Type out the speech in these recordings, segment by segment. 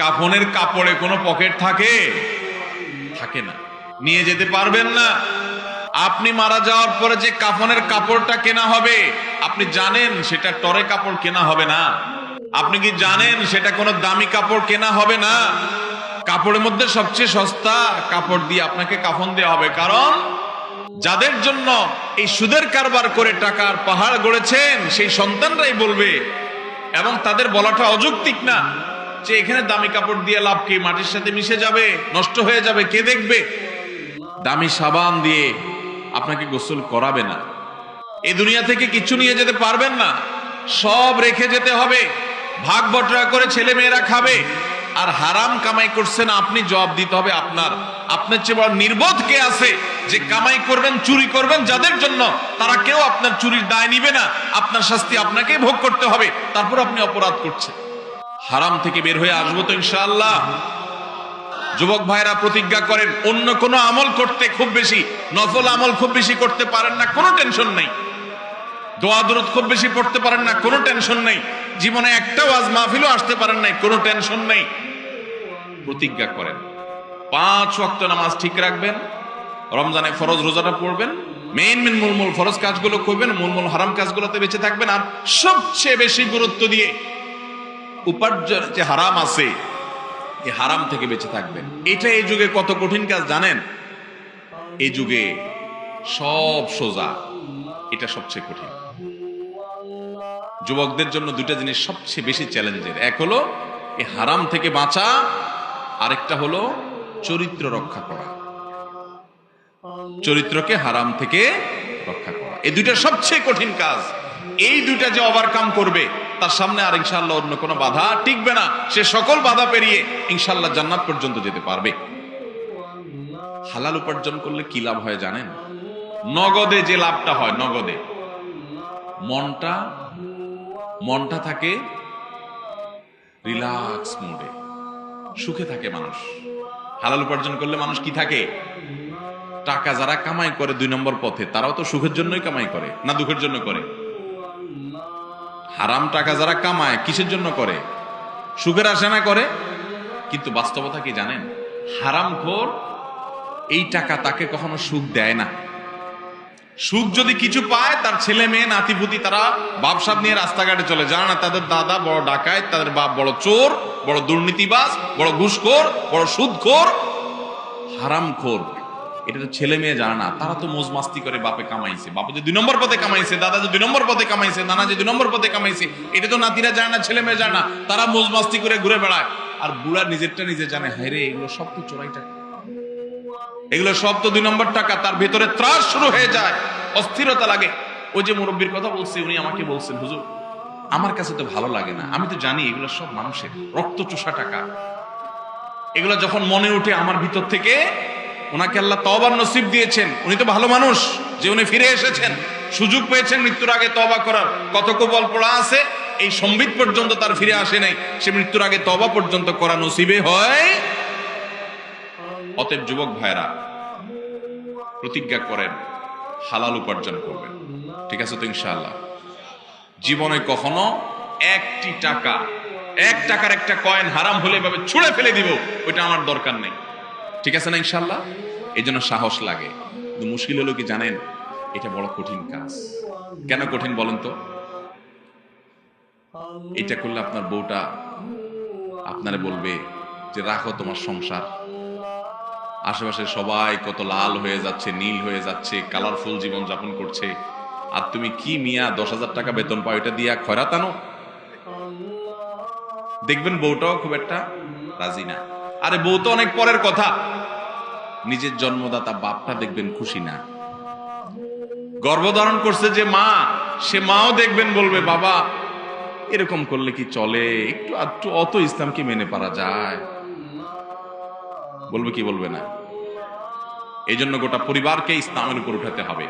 কাফনের কাপড়ে কোনো পকেট থাকে? থাকে না, নিয়ে যেতে পারবেন না। আপনি মারা যাওয়ার পরে যে কাফনের কাপড়টা কেনা হবে, আপনি জানেন সেটা টরে কাপড় কেনা হবে না? আপনি কি জানেন সেটা কোনো দামি কাপড় কেনা হবে না? কাপড়ের মধ্যে সবচেয়ে সস্তা কাপড় দিয়ে আপনাকে কাফন দেওয়া হবে। কারণ যাদের জন্য এই সুদের কারবার করে টাকার পাহাড় গড়েছেন সেই সন্তানরাই বলবে, এবং তাদের বলাটা অযৌক্তিক না, যে এখানে দামি কাপড় দিয়ে লাভ কি? মাটির সাথে মিশে যাবে, নষ্ট হয়ে যাবে, কে দেখবে? দামি সাবান দিয়ে আপনাকে গোসল করাবে না। এই দুনিয়া থেকে কিছু নিয়ে যেতে পারবেন না, সব রেখে যেতে হবে। ভাগ বটরা করে ছেলে মেয়েরা খাবে। আর হারাম কামাই করছেন আপনি, জবাব দিতে হবে আপনার। আপনার চেয়ে বড় নির্বোধ কে আছে যে কামাই করবেন, চুরি করবেন যাদের জন্য, তারা কেউ আপনার চুরির দায় নিবে না। আপনার শাস্তি আপনাকেই ভোগ করতে হবে। তারপর আপনি অপরাধ করছেন। হারাম থেকে বের হয়ে আসবো তো ইনশাআল্লাহ। যুবক ভাইরা প্রতিজ্ঞা করেন, অন্য কোনো আমল করতে খুব বেশি, নফল আমল খুব বেশি করতে পারেন না, কোনো টেনশন নেই। দোয়া দরুদ খুব বেশি পড়তে পারেন না, কোনো টেনশন নেই। জীবনে একটা ওয়াজ মাহফিলও আসতে পারেন নাই, কোনো টেনশন নেই। প্রতিজ্ঞা করেন 5 ওয়াক্ত নামাজ ঠিক রাখবেন, রমজানে ফরজ রোজাটা পড়বেন, মেইন মূল ফরজ কাজগুলো করবেন, মূল হারাম কাজগুলোতে বেঁচে থাকবেন। আর সবচেয়ে বেশি গুরুত্ব দিয়ে উপার্জন যে হারাম আছে, এই হারাম থেকে বেঁচে থাকবেন। এটা এই যুগে কত কঠিন কাজ জানেন? এই যুগে সব সোজা, এটা সবচেয়ে কঠিন। যুবকদের জন্য দুইটা জিনিস সবচেয়ে বেশি চ্যালেঞ্জের। এক হলো এই হারাম থেকে বাঁচা, আরেকটা হলো চরিত্র রক্ষা করা, চরিত্রকে হারাম থেকে রক্ষা করা। এই দুইটা সবচেয়ে কঠিন কাজ। এই দুইটা যে ওভারকাম করবে, তার সামনে আর ইনশাআল্লাহ অন্য কোনো বাধা টিকবে না। সে সকল বাধা পেরিয়ে ইনশাআল্লাহ জান্নাত পর্যন্ত যেতে পারবে। হালাল উপার্জন করলে কি লাভ হয় জানেন? নগদে যে লাভটা হয়, নগদে মনটা থাকে রিল্যাক্স মুডে, সুখে থাকে মানুষ। হালাল উপার্জন করলে মানুষ কি থাকে? টাকা যারা কামাই করে 2 নম্বর পথে, তারাও তো সুখের জন্যই কামাই করে, না দুঃখের জন্য করে? হারাম টাকা যারা কামায় কিসের জন্য করে? সুখের আশা না করে? কিন্তু বাস্তবতা কি জানেন? হারামখোর এই টাকা তাকে কখনো সুখ দেয় না। সুখ যদি কিছু পায়, তার ছেলে মেয়ে নাতিপুতি তারা বাপসাব নিয়ে রাস্তাঘাটে চলে, জানে না তাদের দাদা বড় ডাকাত, তাদের বাপ বড় চোর, বড় দুর্নীতিবাজ, বড় ঘুষখোর, বড় সুদখোর, হারামখোর। এটা তো ছেলে মেয়ে জানে না। তারা তো মোজ মাস্তি করে বাপে কামাইছে, বাপে যে 2 নম্বর পথে কামাইছে, দাদা যে 2 নম্বর পথে কামাইছে, নানা যে 2 নম্বর পথে কামাইছে, এটা তো নাতিরা জানে না, ছেলে মেয়ে জানে না। তারা মোজ মাস্তি করে ঘুরে বেড়ায়। আর বুড়া নিজেরটা নিজে জানে, হায় রে, এগুলো সব তো চোরাই টাকা, এগুলো সব তো 2 নম্বর টাকা। তার ভেতরে ত্রাস শুরু হয়ে যায়, অস্থিরতা লাগে। ওই যে মুরব্বীর কথা বলছি, উনি আমাকে বলছেন, হুজুর আমার কাছে তো ভালো লাগে না, আমি তো জানি এগুলো সব মানুষের রক্ত চোষা টাকা। এগুলো যখন মনে উঠে আমার ভিতর থেকে, ওনাকে আল্লাহ তওবার নসিব দিয়েছেন, উনি তো ভালো মানুষ যে উনি ফিরে এসেছেন, সুযোগ পেয়েছেন মৃত্যুর আগে তওবা করার। কত কবল পড়া আছে, এই সম্বিত পর্যন্ত তার ফিরে আসে নাই, সে মৃত্যুর আগে তওবা পর্যন্ত করা নসিবে হয়। অতএব যুবক ভাইরা প্রতিজ্ঞা করেন হালাল উপার্জন করবেন, ঠিক আছে তো ইনশাআল্লাহ? জীবনে কখনো একটি টাকা, 1 টাকার একটা কয়েন হারাম হলে এভাবে ছুঁড়ে ফেলে দিব, ওইটা আমার দরকার নেই, ঠিক আছে না ইনশাআল্লাহ? এই জন্য সাহস লাগে। কিন্তু মুশকিল হলো কি জানেন? এটা বড় কঠিন কাজ। কেন কঠিন বলেন তো? এটা করলে আপনার বউটা আপনারে বলবে যে রাখো তোমার সংসার, আশেপাশে সবাই কত লাল হয়ে যাচ্ছে, নীল হয়ে যাচ্ছে, কালারফুল জীবন যাপন করছে, আর তুমি কি মিয়া 10,000 টাকা বেতন পাও, এটা দিয়া খয়রাত আনো? দেখবেন বউটাও খুব একটা রাজি না। আরে বউ তো অনেক পরের কথা, নিজের জন্মদাতা বাপটা দেখবেন খুশি না। গর্ভধারণ করছে যে মা, সে মাও দেখবেন বলবে বাবা এরকম করলে কি চলে, একটু অত ইসলাম কি মেনে পারা যায়? বলবে কি বলবে না? এই জন্য গোটা পরিবারকে ইসলামের উপর উঠাতে হবে।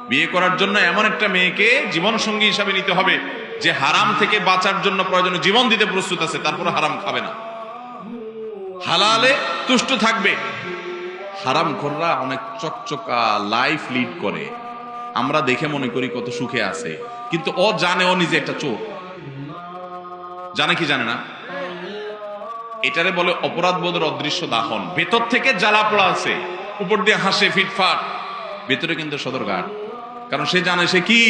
বিয়ে করার জন্য এমন একটা মেয়েকে জীবন সঙ্গী হিসাবে নিতে হবে যে হারাম থেকে বাঁচার জন্য প্রয়োজনে জীবন দিতে প্রস্তুত আছে, তারপরে হারাম খাবে না, হালালে তুষ্ট থাকবে। হারামখোররা অনেক চকচকা লাইফ লিড করে, আমরা দেখে মনে করি কত সুখে আছে, কিন্তু ও জানে ও নিজে একটা চোর। জানে কি জানে না? এটারে বলে অপরাধ বোধের অদৃশ্য দাহন। ভেতর থেকে জ্বালা পোড়া আছে, উপর দিয়ে হাসে ফিটফাট, ভেতরে কিন্তু সদরঘাট। কারণ সে জানে সে কি,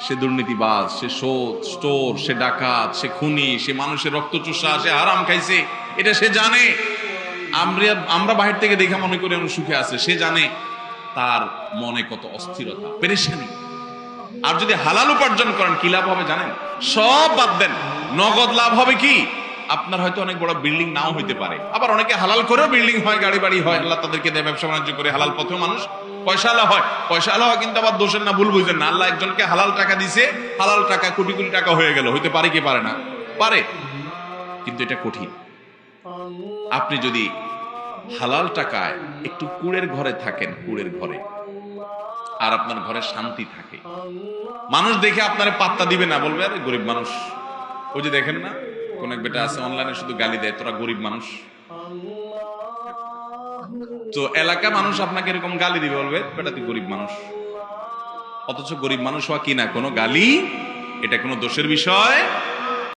সে দুর্নীতিবাজ, সে চোর, সে ডাকাত, সে খুনি, সে মানুষের রক্ত চুষা, সে হারাম খাইছে, এটা সে জানে। আমরা বাহির থেকে দেখে মনে করি আমরা সুখে আছে, সে জানে তার মনে কত অস্থিরতা, পেরেশানি। আর যদি হালাল উপার্জন করেন কি লাভ হবে জানেন? সব বাদ দেন, নগদ লাভ হবে কি, আপনার হয়তো অনেক বড় বিল্ডিং নাও হইতে পারে, আবার অনেকে হালাল করেও বিল্ডিং হয়, গাড়ি বাড়ি হয়, আল্লাহ তাদেরকে দেয়, ব্যবসা বাণিজ্য করে হালাল পথেও মানুষ পয়সাওয়ালা হয়। পয়সাওয়ালা হয় কিন্তু আবার দোষের না, ভুল বুঝেন না, আল্লাহ একজনকে হালাল টাকা দিছে, হালাল টাকা কোটি কোটি টাকা হয়ে গেল, হইতে পারে কি পারে না? পারে, কিন্তু এটা কঠিন। আপনি যদি হালাল টাকায় একটু কুড়ের ঘরে থাকেন, কুড়ের ঘরে, আর আপনার ঘরে শান্তি থাকে, মানুষ দেখে আপনার পাত্তা দিবে না, বলবে আরে গরিব মানুষ। ওই যে দেখেন না, কোন এক বেটা আছে অনলাইনে শুধু গালি দেয়, তোরা গরিব মানুষ। তো এলাকা মানুষ আপনাকে এরকম গালি দিবে, বলবে বেটা তুই গরিব মানুষ। অথচ গরিব মানুষ হওয়া কি না কোনো গালি, এটা কোনো দোষের বিষয়